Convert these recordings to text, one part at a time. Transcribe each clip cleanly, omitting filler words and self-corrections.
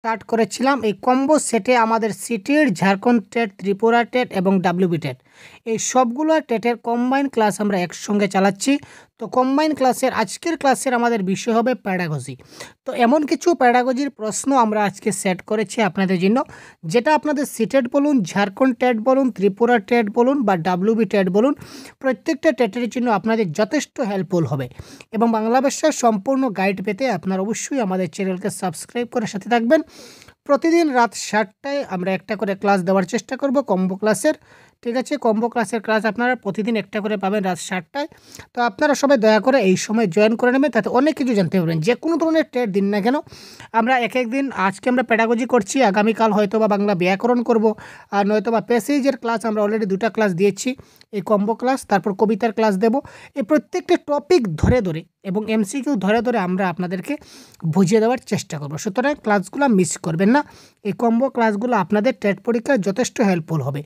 Start করেছিলাম এই combo সেটে আমাদের সিটির, ঝাড়খণ্ড টেট, ত্রিপুরা টেট এবং ডাব্লিউবি টেট এই সবগুলো টেটের কম্বাইন ক্লাস আমরা একসঙ্গে চালাচ্ছি। তো কম্বাইন ক্লাসের আজকের ক্লাসের আমাদের বিষয় হবে প্যাডাগজি। তো এমন কিছু প্যাডাগজির প্রশ্ন আমরা আজকে সেট করেছি আপনাদের জন্য, যেটা আপনাদের সিটেট বলুন, ঝাড়খণ্ড টেট বলুন, ত্রিপুরা টেট বলুন বা ডাব্লিউবি টেট বলুন, প্রত্যেকটা টেটের জন্য আপনাদের যথেষ্ট হেল্পফুল হবে। এবং বাংলা ভাষার সম্পূর্ণ গাইড পেতে আপনারা অবশ্যই আমাদের চ্যানেলকে সাবস্ক্রাইব করে সাথে থাকবেন। প্রতিদিন রাত 7টায় আমরা একটা করে ক্লাস দেওয়ার চেষ্টা করব কম্বো ক্লাসের। ঠিক আছে, কম্বো ক্লাসের ক্লাস আপনারা প্রতিদিন একটা করে পাবেন রাত 7টায়। তো আপনারা সবাই দয়া করে এই সময় জয়েন করে নেবেন, তাতে অনেক কিছু জানতে পারবেন। যে কোনো ধরনের টেট দিন না কেন, আমরা এক এক দিন, আজকে আমরা প্যাডাগজি করছি, আগামীকাল হয়তো বা বাংলা ব্যাকরণ করব, আর নয়তো বা প্যাসেজের ক্লাস আমরা অলরেডি 2টা ক্লাস দিয়েছি, এই কম্বো ক্লাস, তারপর কবিতার ক্লাস দেব। এই প্রত্যেকটা টপিক ধরে ধরে এবং এমসিকিউ ধরে ধরে আমরা আপনাদেরকে বুঝিয়ে দেওয়ার চেষ্টা করব। সুতরাং ক্লাসগুলো মিস করবেন না, এই কম্বো ক্লাসগুলো আপনাদের টেট পরীক্ষায় যথেষ্ট হেল্পফুল হবে।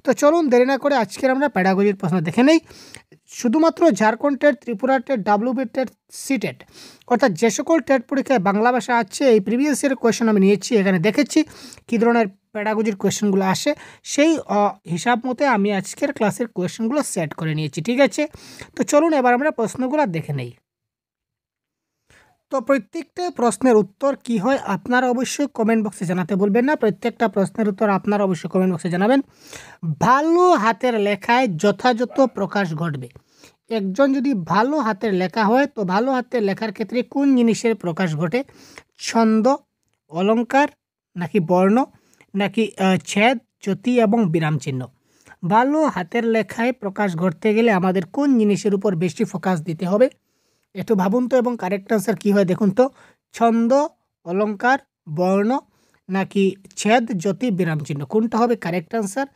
তো চলুন দেরি না করে আজকের আমরা প্যাডাগজির প্রশ্ন দেখে নেই। শুধুমাত্র Jharkhand TET, Tripura TET, WB TET, C TET অর্থাৎ যে সকল টেট পরীক্ষায় বাংলা ভাষা আছে, এই প্রিভিয়াস ইয়ারের কোয়েশন আমি নিয়েছি, এখানে দেখেছি কী ধরনের প্যাডাগজির কোয়েশনগুলো আসে, সেই হিসাব মতে আমি আজকের ক্লাসের কোয়েশনগুলো সেট করে নিয়েছি। ঠিক আছে, তো চলুন এবার আমরা প্রশ্নগুলো দেখে নেই। তো প্রত্যেকটা প্রশ্নের উত্তর কি হয় আপনারা অবশ্যই কমেন্ট বক্সে জানাতে বলবেন না। প্রত্যেকটা প্রশ্নের উত্তর আপনারা অবশ্যই কমেন্ট বক্সে জানাবেন। ভালো হাতের লেখায় যথাযথ প্রকাশ ঘটবে। একজন যদি ভালো হাতের লেখা হয়, তো ভালো হাতের লেখার ক্ষেত্রে কোন জিনিসের প্রকাশ ঘটে? ছন্দ, অলঙ্কার, নাকি বর্ণ, নাকি ছেদ, জ্যোতি এবং বিরাম চিহ্ন? ভালো হাতের লেখায় প্রকাশ ঘটতে গেলে আমাদের কোন জিনিসের উপর বেশি ফোকাস দিতে হবে? একটু ভাবুন তো, এবং কারেক্ট আনসার কী হয় দেখুন তো। ছন্দ, অলঙ্কার, বর্ণ, নাকি ছেদ, জ্যোতি, বিরাম চিহ্ন, কোনটা হবে কারেক্ট আনসার?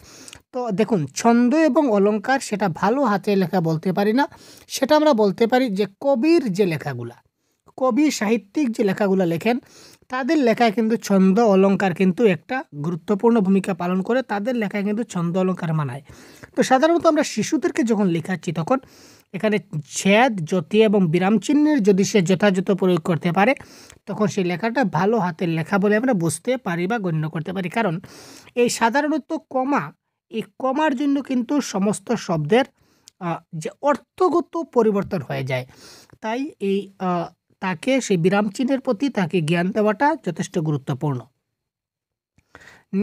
তো দেখুন, ছন্দ এবং অলঙ্কার সেটা ভালো হাতের লেখা বলতে পারি না, সেটা আমরা বলতে পারি যে কবির যে লেখাগুলা, কবি সাহিত্যিক যে লেখাগুলো লেখেন, তাদের লেখায় কিন্তু ছন্দ অলঙ্কার কিন্তু একটা গুরুত্বপূর্ণ ভূমিকা পালন করে, তাদের লেখায় কিন্তু ছন্দ অলঙ্কার মানায়। তো সাধারণত আমরা শিশুদেরকে যখন লেখাচ্ছি, তখন এখানে ছেদ, জ্যোতি এবং বিরাম চিহ্নের যদি সে যথাযথ প্রয়োগ করতে পারে, তখন সেই লেখাটা ভালো হাতের লেখা বলে আমরা বুঝতে পারি বা গণ্য করতে পারি। কারণ এই সাধারণত কমা, এই কমার জন্য কিন্তু সমস্ত শব্দের যে অর্থগত পরিবর্তন হয়ে যায়, তাই এই তাকে সেই বিরাম চিহ্নের প্রতি তাকে জ্ঞান দেওয়াটা যথেষ্ট গুরুত্বপূর্ণ।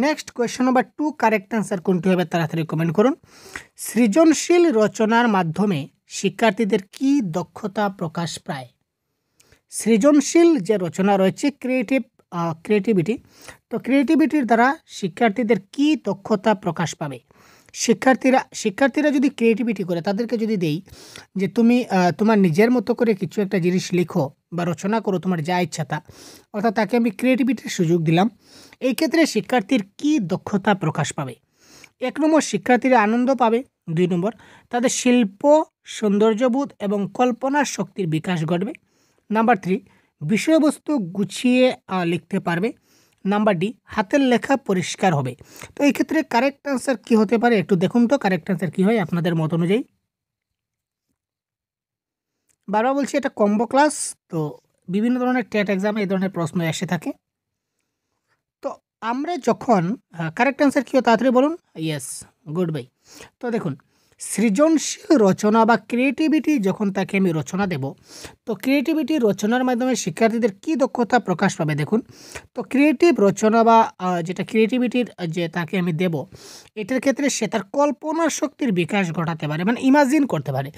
Next question number 2, correct answer কোনটি হবে তাড়াতাড়ি কমেন্ট করুন। সৃজনশীল রচনার মাধ্যমে শিক্ষার্থীদের কি দক্ষতা প্রকাশ পায়? সৃজনশীল যে রচনা রয়েছে, ক্রিয়েটিভিটি, তো ক্রিয়েটিভিটির দ্বারা শিক্ষার্থীদের কি দক্ষতা প্রকাশ পাবে? শিক্ষার্থীরা যদি ক্রিয়েটিভিটি করে, তাদেরকে যদি দেই যে তুমি তোমার নিজের মতো করে কিছু একটা জিনিস লিখো বা রচনা করো, তোমার যা ইচ্ছা তা, অর্থাৎ তাকে আমি ক্রিয়েটিভিটির সুযোগ দিলাম, এই ক্ষেত্রে শিক্ষার্থীর কি দক্ষতা প্রকাশ পাবে? 1 নম্বর, শিক্ষার্থীরা আনন্দ পাবে। 2 নম্বর, তাদের শিল্প, সৌন্দর্যবোধ এবং কল্পনার শক্তির বিকাশ ঘটবে। নাম্বার 3, বিষয়বস্তু গুছিয়ে লিখতে পারবে। নাম্বার ডি, হাতের লেখা পরিষ্কার হবে। তো এই ক্ষেত্রে কারেক্ট আনসার কী হতে পারে একটু দেখুন তো, কারেক্ট আনসার কী হয় আপনাদের মত অনুযায়ী। বারবার বলছি, এটা কম্বো ক্লাস, তো বিভিন্ন ধরনের টেট এক্সামে এই ধরনের প্রশ্ন এসে থাকে। তো আমরা যখন কারেক্ট আনসার কী হয় তাড়াতাড়ি বলুন। Yes, good bye. তো দেখুন, সৃজনশীল রচনা বা ক্রিয়েটিভিটি যখন তাকে আমি রচনা দেব, তো ক্রিয়েটিভিটি রচনার মাধ্যমে শিক্ষার্থীদের কী দক্ষতা প্রকাশ পাবে দেখুন। তো ক্রিয়েটিভ রচনা বা যেটা ক্রিয়েটিভিটির যে তাকে আমি দেব, এটার ক্ষেত্রে সে তার কল্পনা শক্তির বিকাশ ঘটাতে পারে, মানে ইমাজিন করতে পারে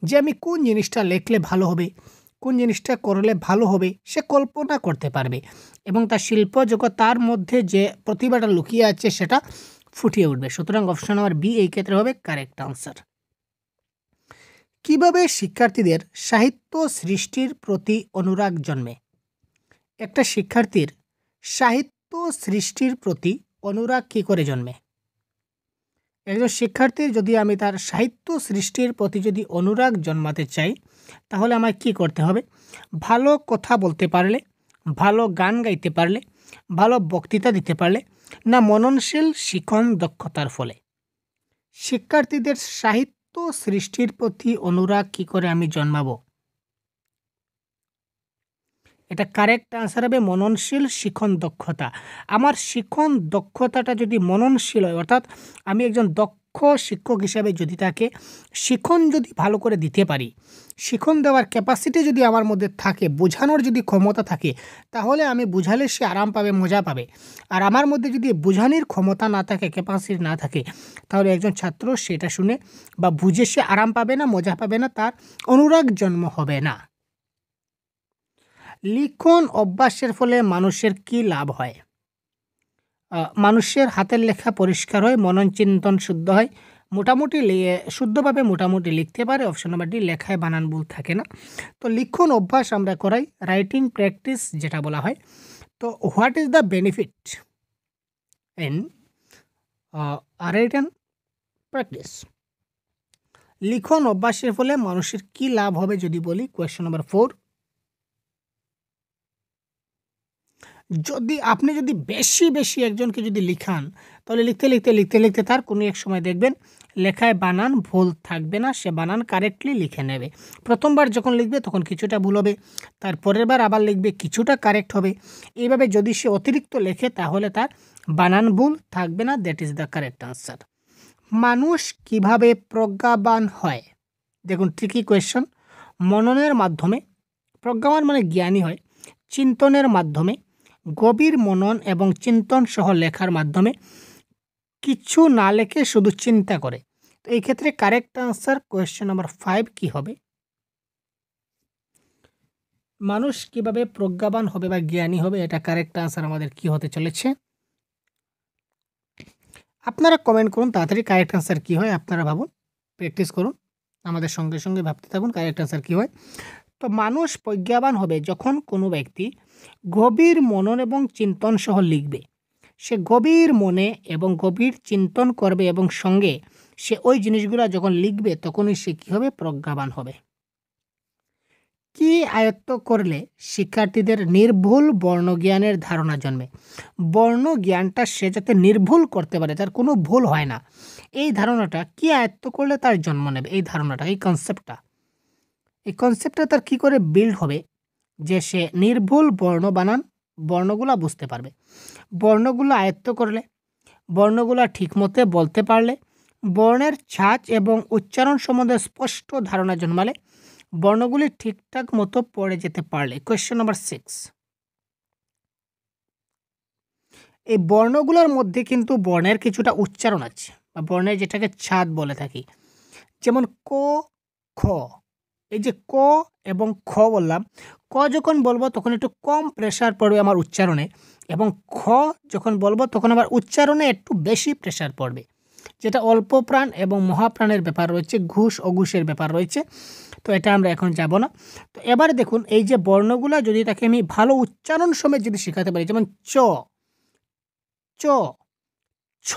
যে আমি কোন জিনিসটা লিখলে ভালো হবে, কোন জিনিসটা করলে ভালো হবে, সে কল্পনা করতে পারবে এবং তার শিল্প জগৎ, তার মধ্যে যে প্রতিভাটা লুকিয়ে আছে সেটা ফুটিয়ে উঠবে। সুতরাং অপশন নাম্বার বি এই ক্ষেত্রে হবে কারেক্ট আনসার। কিভাবে শিক্ষার্থীদের সাহিত্য সৃষ্টির প্রতি অনুরাগ জন্মে? একটা শিক্ষার্থীর সাহিত্য সৃষ্টির প্রতি অনুরাগ কী করে জন্মে? একজন শিক্ষার্থীর যদি আমি তার সাহিত্য সৃষ্টির প্রতি যদি অনুরাগ জন্মাতে চাই, তাহলে আমায় কী করতে হবে? ভালো কথা বলতে পারলে, ভালো গান গাইতে পারলে, ভালো বক্তৃতা দিতে পারলে, না মননশীল শিখন দক্ষতার ফলে? শিক্ষার্থীদের সাহিত্য সৃষ্টির প্রতি অনুরাগ কী করে আমি জন্মাবো? এটা কারেক্ট আনসার হবে মননশীল শিখন দক্ষতা। আমার শিখন দক্ষতাটা যদি মননশীল হয়, অর্থাৎ আমি একজন দক্ষ শিক্ষক হিসাবে যদি তাকে শিখন যদি ভালো করে দিতে পারি, শিখন দেওয়ার ক্যাপাসিটি যদি আমার মধ্যে থাকে, বোঝানোর যদি ক্ষমতা থাকে, তাহলে আমি বুঝালে সে আরাম পাবে, মজা পাবে। আর আমার মধ্যে যদি বোঝানোর ক্ষমতা না থাকে, ক্যাপাসিটি না থাকে, তাহলে একজন ছাত্র সেটা শুনে বা বুঝে সে আরাম পাবে না, মজা পাবে না, তার অনুরাগ জন্ম হবে না। লিখন অভ্যাসের ফলে মানুষের কি লাভ হয়? মানুষের হাতের লেখা পরিষ্কার হয়, মনন চিন্তন শুদ্ধ হয়, মোটামুটি শুদ্ধভাবে মোটামুটি লিখতে পারে। অপশন নাম্বার ডি, লেখায় বানান ভুল থাকে না। তো লিখন অভ্যাস আমরা করাই, রাইটিং প্র্যাকটিস যেটা বলা হয়। তো what is the benefit in writing practice? লিখন অভ্যাসের ফলে মানুষের কি লাভ হবে যদি বলি, কোয়েশ্চেন নাম্বার 4, আপনি যদি বেশি একজনকে যদি লিখান, তাহলে লিখতে তার কোনো এক সময় দেখবেন লেখায় বানান ভুল থাকবে না, সে বানান কারেক্টলি লিখে নেবে। প্রথমবার যখন লিখবে তখন কিছুটা ভুল হবে, তার পরের বার আবার লিখবে কিছুটা কারেক্ট হবে। এইভাবে যদি সে অতিরিক্ত লেখে তাহলে তার বানান ভুল থাকবে না। That is the correct answer. মানুষ কিভাবে প্রজ্ঞাবান হয়? দেখুন, ট্রিকি কোয়েশ্চন। মননের মাধ্যমে, প্রজ্ঞাবান মানে জ্ঞানী হয়, চিন্তনের মাধ্যমে, গভীর মনন এবং চিন্তন সহ লেখার মাধ্যমে, কিছু না লেখে শুধু চিন্তা করে। তো এই ক্ষেত্রে কারেক্ট আনসার কোয়েশ্চেন নাম্বার 5 কি হবে? মানুষ কিভাবে প্রজ্ঞাবান হবে বা জ্ঞানী হবে, এটা কারেক্ট আনসার আমাদের কি হতে চলেছে? আপনারা কমেন্ট করুন তাড়াতাড়ি কারেক্ট আনসার কি হয়, আপনারা ভাবুন, প্র্যাকটিস করুন, আমাদের সঙ্গে সঙ্গে ভাবতে থাকুন কারেক্ট আনসার কি হয়। তো মানুষ প্রজ্ঞাবান হবে যখন কোনো ব্যক্তি গভীর মনন এবং চিন্তন সহ লিখবে। সে গভীর মনে এবং গভীর চিন্তন করবে এবং সঙ্গে সে ওই জিনিসগুলো যখন লিখবে তখনই সে কী হবে? প্রজ্ঞাবান হবে। কি আয়ত্ত করলে শিক্ষার্থীদের নির্ভুল বর্ণজ্ঞানের ধারণা জন্মে? বর্ণজ্ঞানটা সে যাতে নির্ভুল করতে পারে, তার কোনো ভুল হয় না, এই ধারণাটা কি আয়ত্ত করলে তার জন্ম নেবে? এই ধারণাটা, এই কনসেপ্টটা তার কী করে বিল্ড হবে যে সে নির্ভুল বর্ণগুলা বুঝতে পারবে। বর্ণগুলো আয়ত্ত করলে, বর্ণগুলো ঠিকমতো বলতে পারলে, বর্ণের ছাঁচ এবং উচ্চারণ সম্বন্ধে স্পষ্ট ধারণা জন্মালে, বর্ণগুলি ঠিকঠাক মতো পড়ে যেতে পারলে। কোয়েশ্চেন নাম্বার 6, এই বর্ণগুলোর মধ্যে কিন্তু বর্ণের কিছুটা উচ্চারণ আছে, বা বর্ণের যেটাকে ছাঁদ বলে থাকি, যেমন ক, খ। এই যে ক এবং খ বললাম, ক যখন বলবো তখন একটু কম প্রেশার পড়বে আমার উচ্চারণে, এবং খ যখন বলবো তখন আমার উচ্চারণে একটু বেশি প্রেশার পড়বে, যেটা অল্প প্রাণ এবং মহাপ্রাণের ব্যাপার রয়েছে, ঘুষ অঘুষের ব্যাপার রয়েছে। তো এটা আমরা এখন যাব না। তো এবার দেখুন, এই যে বর্ণগুলো যদি তাকে আমি ভালো উচ্চারণ সমেত যদি শেখাতে পারি, যেমন চ, চ, ছ,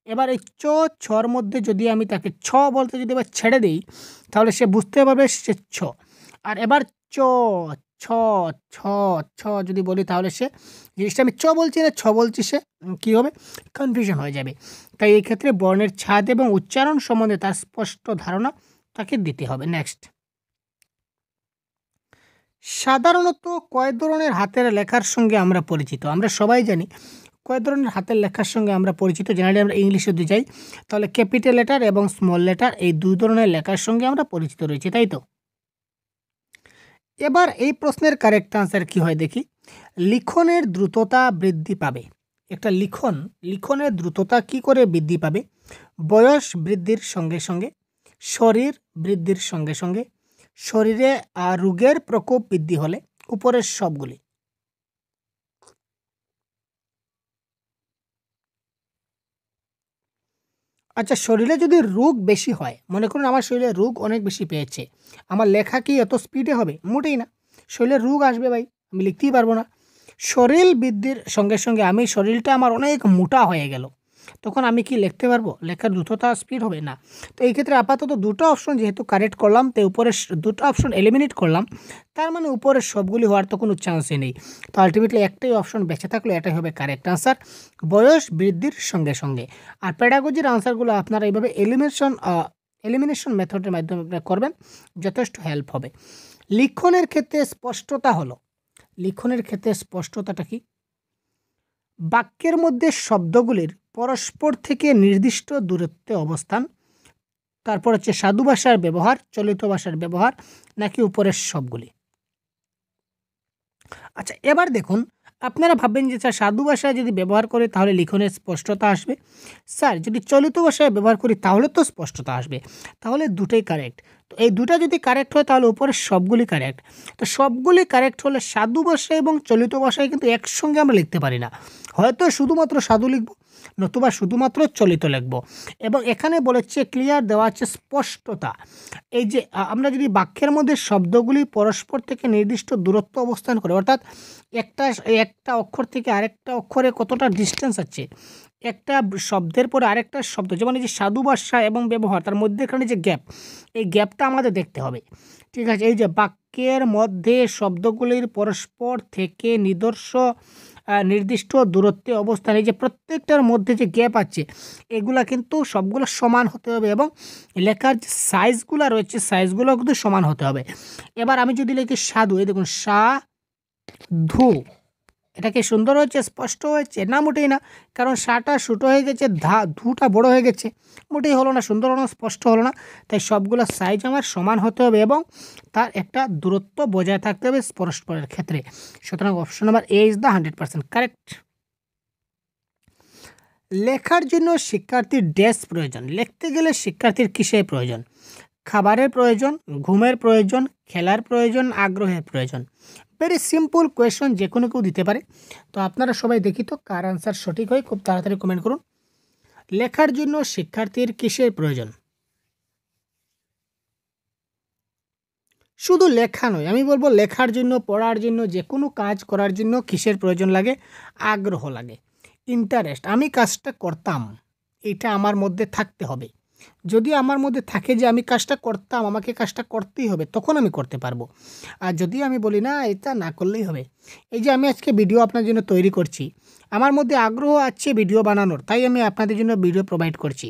এবার এই চ, ছর মধ্যে যদি আমি তাকে ছ বলতে যদি এবার ছেড়ে দিই, তাহলে সে বুঝতে পারবে সে ছ। আর এবার চ, ছ, ছ, ছ যদি বলি, তাহলে সে জিনিসটা আমি চ বলছি না ছ বলছি, সে কী হবে? কনফিউশন হয়ে যাবে। তাই এই ক্ষেত্রে বর্ণের ছাদ এবং উচ্চারণ সম্বন্ধে তার স্পষ্ট ধারণা তাকে দিতে হবে। নেক্সট, সাধারণত কয় ধরনের হাতের লেখার সঙ্গে আমরা পরিচিত? আমরা সবাই জানি কয় ধরনের হাতের লেখার সঙ্গে আমরা পরিচিত। জেনারেলি আমরা ইংলিশে দিয়ে যাই, তাহলে ক্যাপিটাল লেটার এবং স্মল লেটার, এই দুই ধরনের লেখার সঙ্গে আমরা পরিচিত রয়েছি, তাই তো? এবার এই প্রশ্নের কারেক্ট আনসার কি হয় দেখি। লিখনের দ্রুততা বৃদ্ধি পাবে। একটা লিখনের দ্রুততা কি করে বৃদ্ধি পাবে? বয়স বৃদ্ধির সঙ্গে সঙ্গে, শরীর বৃদ্ধির সঙ্গে সঙ্গে, শরীরে রোগের প্রকোপ বৃদ্ধি হলে, উপরের সবগুলি। আচ্ছা, শরীরে যদি রোগ বেশি হয়, মনে করুন আমার শরীরে রোগ অনেক বেশি পেয়েছে, আমার লেখা কি এত স্পিডে হবে? মোটেই না। শরীরে রোগ আসবে ভাই, আমি লিখতেই পারবো না। শরীর বৃদ্ধির সঙ্গে সঙ্গে আমি শরীরটা আমার অনেক মোটা হয়ে গেল, তখন আমি কি লিখতে পারবো? লেখার দ্রুততা স্পিড হবে না। তো এই ক্ষেত্রে আপাতত দুটো অপশন যেহেতু কারেক্ট করলাম, তো উপরের দুটো অপশন এলিমিনেট করলাম, তার মানে উপরের সবগুলি হওয়ার তো কোনো চান্সই নেই। তো আলটিমেটলি একটাই অপশন বেঁচে থাকলে এটাই হবে কারেক্ট আনসার, বয়স বৃদ্ধির সঙ্গে সঙ্গে। আর প্যাডাগজির আনসারগুলো আপনারা এইভাবে এলিমিনেশন মেথডের মাধ্যমে করবেন, যথেষ্ট হেল্প হবে। লিখনের ক্ষেত্রে স্পষ্টতা হলো লিখনের ক্ষেত্রে স্পষ্টতাটা কি? বাক্যের মধ্যে শব্দগুলির পরস্পর থেকে নির্দিষ্ট দূরত্বে অবস্থান, তারপর হচ্ছে সাধু ভাষার ব্যবহার, চলিত ভাষার ব্যবহার, নাকি উপরের সবগুলি? আচ্ছা, এবার দেখুন, আপনারা ভাববেন যে স্যার সাধু ভাষায় যদি ব্যবহার করি তাহলে লিখনের স্পষ্টতা আসবে, স্যার যদি চলিত ভাষায় ব্যবহার করি তাহলে তো স্পষ্টতা আসবে। তাহলে দুটোই কারেক্ট। তো এই দুটো যদি কারেক্ট হয় তাহলে উপরের সবগুলি কারেক্ট। তো সবগুলি কারেক্ট হলে সাধু ভাষা এবং চলিত ভাষায় কিন্তু একসঙ্গে আমরা লিখতে পারি না, হয়তো শুধুমাত্র সাধু লিখব, নতুবা শুধুমাত্র চলিত লিখব। এবং এখানে বলেছে ক্লিয়ার দেওয়া আছে স্পষ্টতা। এই যে আমরা যদি বাক্যের মধ্যে শব্দগুলি পরস্পর থেকে নির্দিষ্ট দূরত্ব অবস্থান করে, অর্থাৎ একটা অক্ষর থেকে আরেকটা অক্ষরে কতটা ডিস্টেন্স আছে, একটা শব্দের পরে আরেকটা শব্দ, যেমন এই যে সাধু ভাষা এবং ব্যবহার, তার মধ্যেখানে যে গ্যাপ, এই গ্যাপটা আমাদের দেখতে হবে। ঠিক আছে, এই যে বাক্যের মধ্যে শব্দগুলির পরস্পর থেকে নির্দিষ্ট দূরত্বে অবস্থান, এই যে প্রত্যেকটার মধ্যে যে গ্যাপ আছে এগুলা কিন্তু সবগুলো সমান হতে হবে, এবং লেখার যে সাইজগুলো রয়েছে সাইজগুলো কিন্তু সমান হতে হবে। এবার আমি যদি লিখি সাধু, এই দেখুন ধু, এটা কি সুন্দর হয়েছে, স্পষ্ট হয়েছে? না, মোটেই না। কারণ সাটা ছোটো হয়ে গেছে, ধুটা বড় হয়ে গেছে, মোটেই হলো না, সুন্দর হলো না, স্পষ্ট হলো না। তাই সবগুলো সাইজ আমার সমান হতে হবে এবং তার একটা দূরত্ব বজায় থাকতে হবে পরস্পরের ক্ষেত্রে। সুতরাং option number A is the 100% correct. লেখার জন্য শিক্ষার্থীর ড্যাশ প্রয়োজন। লিখতে গেলে শিক্ষার্থীর কিসের প্রয়োজন? খাবারের প্রয়োজন, ঘুমের প্রয়োজন, খেলার প্রয়োজন, আগ্রহের প্রয়োজন। ভেরি সিম্পল কোয়েশন, যে কোনো কেউ দিতে পারে। তো আপনারা সবাই দেখি তো কার আনসার সঠিক হয়, খুব তাড়াতাড়ি কমেন্ট করুন। লেখার জন্য শিক্ষার্থীর কিসের প্রয়োজন? শুধু লেখা নয়, আমি বলবো লেখার জন্য, পড়ার জন্য, যে কোনো কাজ করার জন্য কিসের প্রয়োজন লাগে? আগ্রহ লাগে, ইন্টারেস্ট। আমি কাজটা করতাম, এটা আমার মধ্যে থাকতে হবে। যদি আমার মধ্যে থাকে যে আমি কাজটা করতাম, আমাকে কাজটা করতেই হবে, তখন আমি করতে পারবো। আর যদি আমি বলি না এটা না করলেই হবে, এই যে আমি আজকে ভিডিও আপনার জন্য তৈরি করছি, আমার মধ্যে আগ্রহ আছে ভিডিও বানানোর, তাই আমি আপনাদের জন্য ভিডিও প্রোভাইড করছি।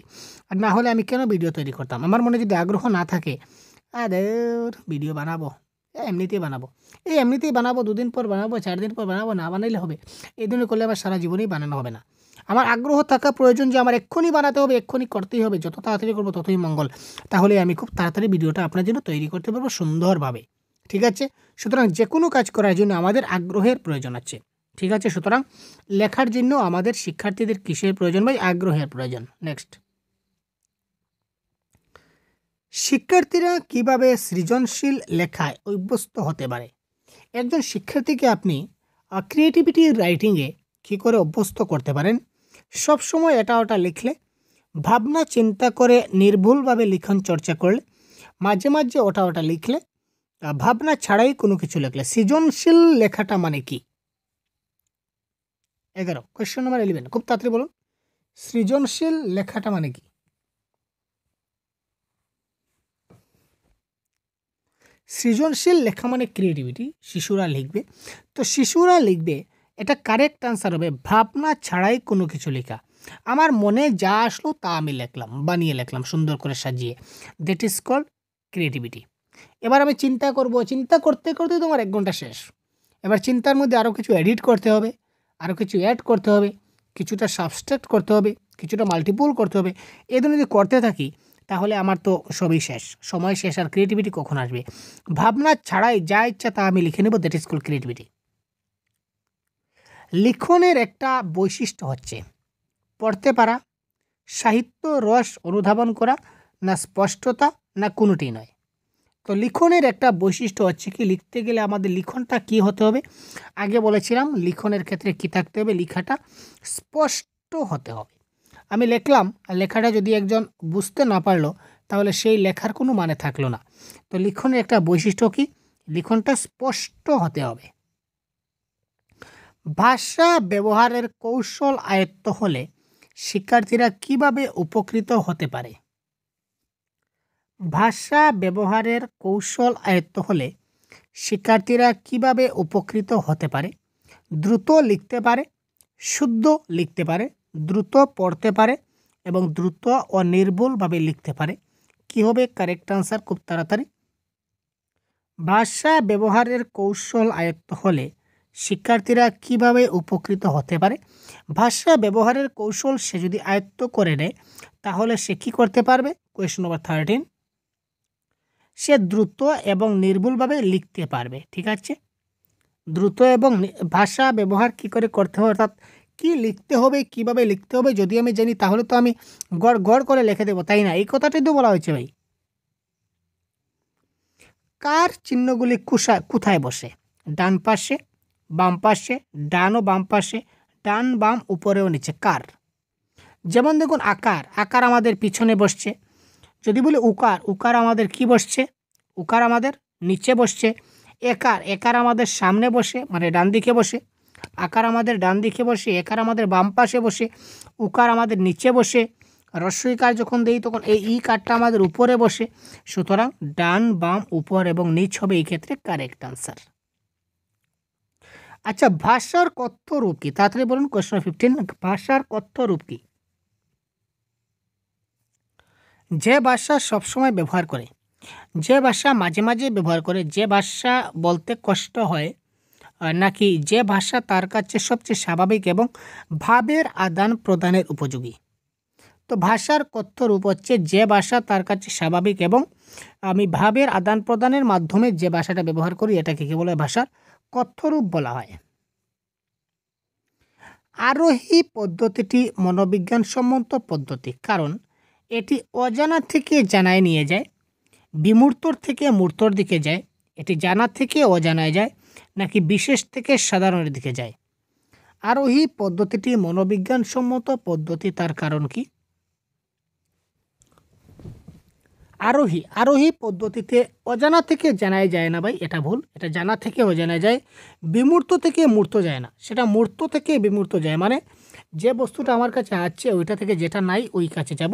আর না হলে আমি কেন ভিডিও তৈরি করতাম? আমার মনে যদি আগ্রহ না থাকে, আরে ভিডিও বানাবো, এমনিতেই বানাবো, এমনিতেই বানাবো, 2 দিন পর বানাবো, 4 দিন পর বানাবো, না বানাইলে হবে? এই ধরনের করলে আমার সারা জীবনেই বানানো হবে না। আমার আগ্রহ থাকা প্রয়োজন যে আমার এক্ষুনি বানাতে হবে, এক্ষুনি করতেই হবে, যত তাড়াতাড়ি করবো ততই মঙ্গল। তাহলে আমি খুব তাড়াতাড়ি ভিডিওটা আপনার জন্য তৈরি করতে পারবো সুন্দরভাবে। ঠিক আছে, সুতরাং যে কোনো কাজ করার জন্য আমাদের আগ্রহের প্রয়োজন আছে। ঠিক আছে, সুতরাং লেখার জন্য আমাদের শিক্ষার্থীদের কিসের প্রয়োজন? ভাই, আগ্রহের প্রয়োজন। নেক্সট, শিক্ষার্থীরা কিভাবে সৃজনশীল লেখায় অভ্যস্ত হতে পারে? একজন শিক্ষার্থীকে আপনি ক্রিয়েটিভিটি রাইটিংয়ে কী করে অভ্যস্ত করতে পারেন? সবসময় এটা ওটা লিখলে, ভাবনা চিন্তা করে নির্ভুলভাবে লিখন চর্চা করলে, মাঝে মাঝে ওটা ওটা লিখলে, ভাবনা ছাড়াই কোনো কিছু লিখলে। সৃজনশীল লেখাটা মানে কি? 11, কোয়েশ্চেন নাম্বার 11, খুব তাড়াতাড়ি বলুন, সৃজনশীল লেখাটা মানে কি? সৃজনশীল লেখা মানে ক্রিয়েটিভিটি, শিশুরা লিখবে। তো শিশুরা লিখবে, এটা কারেক্ট আনসার হবে ভাবনা ছাড়াই কোনো কিছু লেখা। আমার মনে যা আসলো তা আমি লিখলাম, বানিয়ে লিখলাম সুন্দর করে সাজিয়ে, দ্যাট ইজ কল্ড ক্রিয়েটিভিটি। এবার আমি চিন্তা করব, চিন্তা করতে করতে তোমার 1 ঘন্টা শেষ। এবার চিন্তার মধ্যে আরও কিছু এডিট করতে হবে, আরও কিছু অ্যাড করতে হবে, কিছুটা সাবস্ট্রাক্ট করতে হবে, কিছুটা মাল্টিপল করতে হবে। এই ধরনের যদি করতে থাকি তাহলে আমার তো সবই শেষ, সময় শেষ, আর ক্রিয়েটিভিটি কখন আসবে? ভাবনা ছাড়াই যা ইচ্ছা তা আমি লিখে নেব, দ্যাট ইজ কল্ড ক্রিয়েটিভিটি। লিখনের একটা বৈশিষ্ট্য হচ্ছে পড়তে পারা, সাহিত্য রস অনুধাবন করা, না স্পষ্টতা, না কোনোটি নয়। তো লিখনের একটা বৈশিষ্ট্য হচ্ছে কি, লিখতে গেলে আমাদের লিখনটা কি হতে হবে? আগে বলেছিলাম লিখনের ক্ষেত্রে কি থাকতে হবে, লেখাটা স্পষ্ট হতে হবে। আমি লিখলাম, আর লেখাটা যদি একজন বুঝতে না পারলো তাহলে সেই লেখার কোনো মানে থাকলো না। তো লিখনের একটা বৈশিষ্ট্য কি, লিখনটা স্পষ্ট হতে হবে। ভাষা ব্যবহারের কৌশল আয়ত্ত হলে শিক্ষার্থীরা কিভাবে উপকৃত হতে পারে? ভাষা ব্যবহারের কৌশল আয়ত্ত হলে শিক্ষার্থীরা কিভাবে উপকৃত হতে পারে? দ্রুত লিখতে পারে, শুদ্ধ লিখতে পারে, দ্রুত পড়তে পারে এবং দ্রুত ও নির্ভুলভাবে লিখতে পারে। কি হবে কারেক্ট আনসার খুব তাড়াতাড়ি? ভাষা ব্যবহারের কৌশল আয়ত্ত হলে শিক্ষার্থীরা কিভাবে উপকৃত হতে পারে? ভাষা ব্যবহারের কৌশল সে যদি আয়ত্ত করে নেয় তাহলে সে কী করতে পারবে? কোয়েশ্চন নম্বর 13, সে দ্রুত এবং নির্ভুলভাবে লিখতে পারবে। ঠিক আছে, দ্রুত এবং ভাষা ব্যবহার কি করে করতে হবে, অর্থাৎ কী লিখতে হবে, কিভাবে লিখতে হবে যদি আমি জানি তাহলে তো আমি গড় গড় করে লিখে দেবো, তাই না? এই কথাটাই তো বলা হয়েছে ভাই। কার চিহ্নগুলি কোথায় বসে? ডান পাশে, বাম পাশে, ডান ও বাম পাশে, ডান বাম উপরে ও নিচে। কার? যেমন দেখুন আকার, আকার আমাদের পিছনে বসছে। যদি বলি উকার, উকার আমাদের কি বসছে? উকার আমাদের নিচে বসছে। একার, একার আমাদের সামনে বসে মানে ডান দিকে বসে। আকার আমাদের ডান দিকে বসে, একার আমাদের বাম পাশে বসে, উকার আমাদের নিচে বসে। হ্রস্বইকার যখন দেই তখন এই ই কারটা আমাদের উপরে বসে। সুতরাং ডান বাম উপর এবং নিচ হবে এই ক্ষেত্রে কারেক্ট আনসার। আচ্ছা, ভাষার কথ্য রূপ কি? তাড়াতাড়ি বলুন। কোয়েশ্চন 15, ভাষার কথ্য রূপ কি? যে ভাষা সবসময় ব্যবহার করে, যে ভাষা মাঝে মাঝে ব্যবহার করে, যে ভাষা বলতে কষ্ট হয়, নাকি যে ভাষা তার কাছে সবচেয়ে স্বাভাবিক এবং ভাবের আদান প্রদানের উপযোগী? তো ভাষার কথ্য রূপ হচ্ছে যে ভাষা তার কাছে স্বাভাবিক এবং আমি ভাবের আদান প্রদানের মাধ্যমে যে ভাষাটা ব্যবহার করি এটাকে কি বলে? ভাষার কথ্য রূপ বলা হয়। আরোহী পদ্ধতিটি মনোবিজ্ঞানসম্মত পদ্ধতি, কারণ এটি অজানা থেকে জানায় নিয়ে যায়, বিমূর্তর থেকে মূর্তর দিকে যায়, এটি জানা থেকে অজানায় যায়, নাকি বিশেষ থেকে সাধারণের দিকে যায়? আরোহী পদ্ধতিটি মনোবিজ্ঞানসম্মত পদ্ধতি, তার কারণ কি? আরোহী পদ্ধতিতে অজানা থেকে জানাই যায় না ভাই, এটা ভুল। এটা জানা থেকে অজানা যায়, বিমূর্ত থেকে মূর্ত যায় না, সেটা মূর্ত থেকে বিমূর্ত যায়। মানে যে বস্তুটা আমার কাছে আছে ওইটা থেকে যেটা নাই ওই কাছে যাব।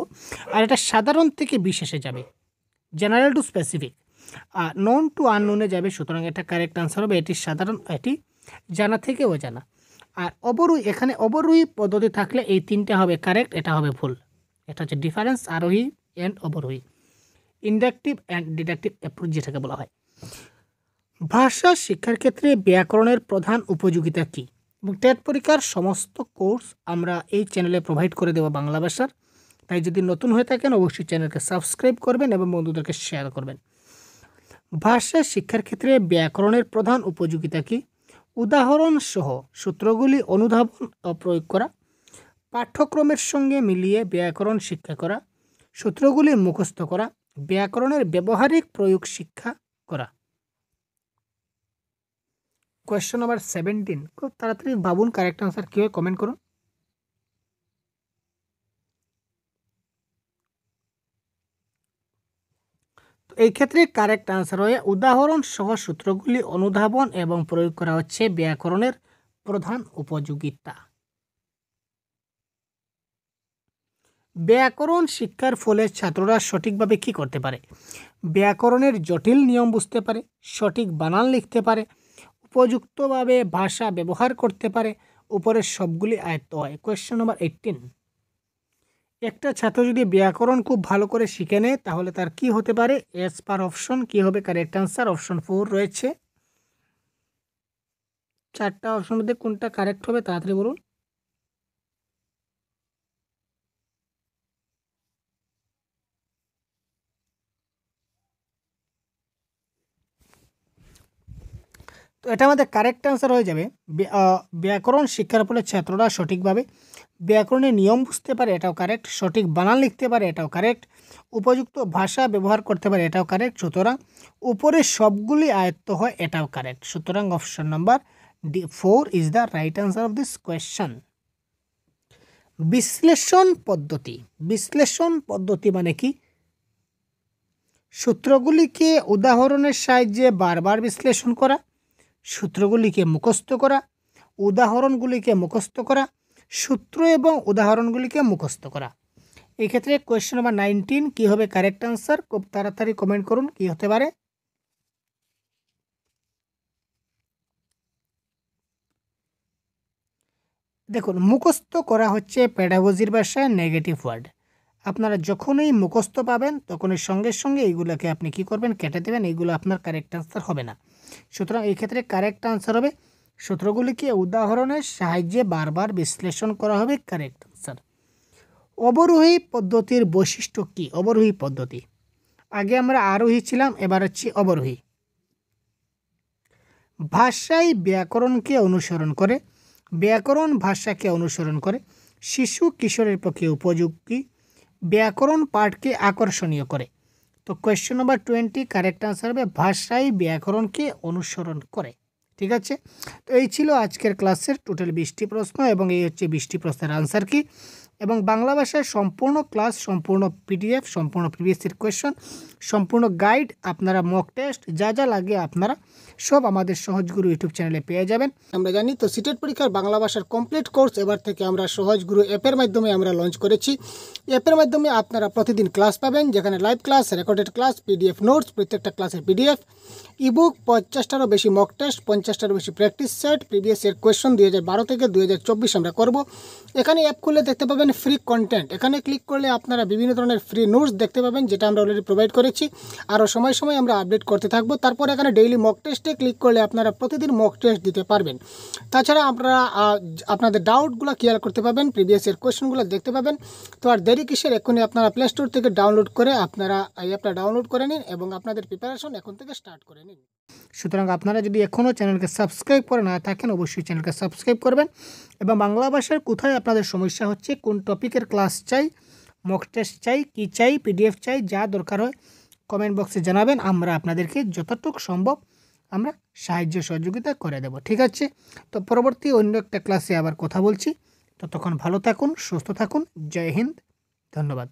আর এটা সাধারণ থেকে বিশেষে যাবে, জেনারেল টু স্পেসিফিক, আর নন টু আননোনে যাবে। সুতরাং এটা কারেক্ট আনসার হবে, এটি সাধারণ, এটি জানা থেকে অজানা। আর অবরোহী, এখানে অবরোহী পদ্ধতি থাকলে এই তিনটা হবে কারেক্ট, এটা হবে ভুল। এটা হচ্ছে ডিফারেন্স আরোহী অ্যান্ড অবরোহী, ইন্ডাকটিভ অ্যান্ড ডিডাকটিভ অ্যাপ্রোচ যেটাকে বলা হয়। ভাষা শিক্ষার ক্ষেত্রে ব্যাকরণের প্রধান উপযোগিতা কী? এবং টেট পরীক্ষার সমস্ত কোর্স আমরা এই চ্যানেলে প্রোভাইড করে দেবো বাংলা ভাষার। তাই যদি নতুন হয়ে থাকেন অবশ্যই চ্যানেলকে সাবস্ক্রাইব করবেন এবং বন্ধুদেরকে শেয়ার করবেন। ভাষা শিক্ষার ক্ষেত্রে ব্যাকরণের প্রধান উপযোগিতা কী? উদাহরণ সহ সূত্রগুলি অনুধাবন ও প্রয়োগ করা, পাঠ্যক্রমের সঙ্গে মিলিয়ে ব্যাকরণ শিক্ষা করা, সূত্রগুলি মুখস্থ করা, ব্যাকরণের ব্যবহারিক প্রয়োগ শিক্ষা করা। কোয়েশ্চন নাম্বার 17, খুব তাড়াতাড়ি ভাবুন কারেক্ট আনসার কী হয়, কমেন্ট করুন। তো এই ক্ষেত্রে কারেক্ট আনসার হয় উদাহরণ সহ সূত্রগুলি অনুধাবন এবং প্রয়োগ করা হচ্ছে ব্যাকরণের প্রধান উপযোগিতা। ব্যাকরণ শিক্ষার ফলে ছাত্ররা সঠিকভাবে কী করতে পারে? ব্যাকরণের জটিল নিয়ম বুঝতে পারে, সঠিক বানান লিখতে পারে, উপযুক্তভাবে ভাষা ব্যবহার করতে পারে, উপরের সবগুলি আয়ত্ত হয়। কোয়েশ্চন নাম্বার 18, একটা ছাত্র যদি ব্যাকরণ খুব ভালো করে শিখে নেয় তাহলে তার কি হতে পারে? এস পার অপশন কি হবে কারেক্ট আনসার? অপশন 4 রয়েছে। চারটা অপশন মধ্যে কোনটা কারেক্ট হবে তাড়াতাড়ি বলুন। তো এটা আমাদের কারেক্ট আনসার হয়ে যাবে ব্যাকরণ শিক্ষার ফলে ছাত্ররা সঠিকভাবে ব্যাকরণের নিয়ম বুঝতে পারে, এটাও কারেক্ট। সঠিক বানান লিখতে পারে, এটাও কারেক্ট। উপযুক্ত ভাষা ব্যবহার করতে পারে, এটাও কারেক্ট। সুতরাং উপরে সবগুলি আয়ত্ত হয়, এটাও কারেক্ট। সুতরাং option number D4 is the right answer of this question. বিশ্লেষণ পদ্ধতি, বিশ্লেষণ পদ্ধতি মানে কি? সূত্রগুলিকে উদাহরণের সাহায্যে বারবার বিশ্লেষণ করা, সূত্রগুলিকে মুখস্থ করা, উদাহরণগুলিকে মুখস্থ করা, সূত্র এবং উদাহরণগুলিকে মুখস্থ করা। এই ক্ষেত্রে কোয়েশ্চন নাম্বার 19 কী হবে কারেক্ট আনসার? খুব তাড়াতাড়ি কমেন্ট করুন কী হতে পারে। দেখুন, মুখস্থ করা হচ্ছে প্যাডাগজির ভাষায় নেগেটিভ ওয়ার্ড। আপনারা যখনই মুখস্থ পাবেন তখনই সঙ্গে সঙ্গে এইগুলোকে আপনি কি করবেন? কেটে দেবেন। এইগুলো আপনার কারেক্ট আনসার হবে না। সুতরাং এই ক্ষেত্রে কারেক্ট আনসার হবে সূত্রগুলিকে উদাহরণের সাহায্যে বারবার বিশ্লেষণ করা হবে। Correct answer. অবরোহী পদ্ধতির বৈশিষ্ট্য কী? অবরোহী পদ্ধতি, আগে আমরা আরোহী ছিলাম, এবার হচ্ছে অবরোহী। ভাষাই ব্যাকরণকে অনুসরণ করে, ব্যাকরণ ভাষাকে অনুসরণ করে, শিশু কিশোরের পক্ষে উপযোগী, ব্যাকরণ পাঠকে আকর্ষণীয় করে। তো কোয়েশ্চেন নাম্বার 20 কারেক্ট আনসার হবে ভাষাই ব্যাকরণকে অনুসরণ করে। ঠিক আছে, তো এই ছিল আজকের ক্লাসের টোটাল 20টি প্রশ্ন এবং এই হচ্ছে 20টি প্রশ্নের আনসার কি, এবং বাংলা ভাষার সম্পূর্ণ ক্লাস, সম্পূর্ণ পিডিএফ, সম্পূর্ণ প্রিভিয়াস কোয়েশ্চন, সম্পূর্ণ গাইড, আপনারা মক টেস্ট যা যা লাগে আপনারা সব আমাদের সহজগুরু ইউটিউব চ্যানেলে পেয়ে যাবেন। আমরা জানি তো সিটেট পরীক্ষার বাংলা ভাষার কমপ্লিট কোর্স এবার থেকে আমরা সহজগুরু অ্যাপের মাধ্যমে আমরা লঞ্চ করেছি। অ্যাপের মাধ্যমে আপনারা প্রতিদিন ক্লাস পাবেন, যেখানে live class, recorded class, PDF notes, প্রত্যেকটা ক্লাসের পিডিএফ, ইবুক, 50টারও বেশি মক টেস্ট, 50টারও বেশি practice set, previous year question 2012 থেকে 2024 আমরা করব। এখানে অ্যাপ খুলে দেখতে পাবেন ফ্রি কন্টেন্ট, এখানে ক্লিক করলে আপনারা বিভিন্ন ধরনের ফ্রি নোটস দেখতে পাবেন, যেটা আমরা অলরেডি প্রোভাইড করেছি, আরও সময় সময় আমরা আপডেট করতে থাকবো। তারপর এখানে ডেইলি মক টেস্টে ক্লিক করলে আপনারা প্রতিদিন মক টেস্ট দিতে পারবেন। তাছাড়া আপনারা আপনাদের ডাউটগুলো ক্লিয়ার করতে পারবেন, প্রিভিয়াস ইয়ার কোয়েশ্চনগুলো দেখতে পাবেন। তো আর দেরি কিসের, এখনই আপনারা প্লে স্টোর থেকে ডাউনলোড করে আপনারা এই অ্যাপটা ডাউনলোড করে নিন এবং আপনাদের প্রিপারেশন এখন থেকে স্টার্ট করে নিন। সুতরাং আপনারা যদি এখনও চ্যানেলকে সাবস্ক্রাইব করে না থাকেন, অবশ্যই চ্যানেলকে সাবস্ক্রাইব করবেন এবং বাংলা ভাষার কোথায় আপনাদের সমস্যা হচ্ছে, কোন টপিকের ক্লাস চাই, মক টেস্ট চাই, কী চাই, পিডিএফ চাই, যা দরকার হয় কমেন্ট বক্সে জানাবেন, আমরা আপনাদেরকে যতটুকু সম্ভব আমরা সাহায্য সহযোগিতা করে দেব। ঠিক আছে, তো পরবর্তী অন্য একটা ক্লাসে আবার কথা বলছি, ততক্ষণ ভালো থাকুন, সুস্থ থাকুন। জয় হিন্দ, ধন্যবাদ।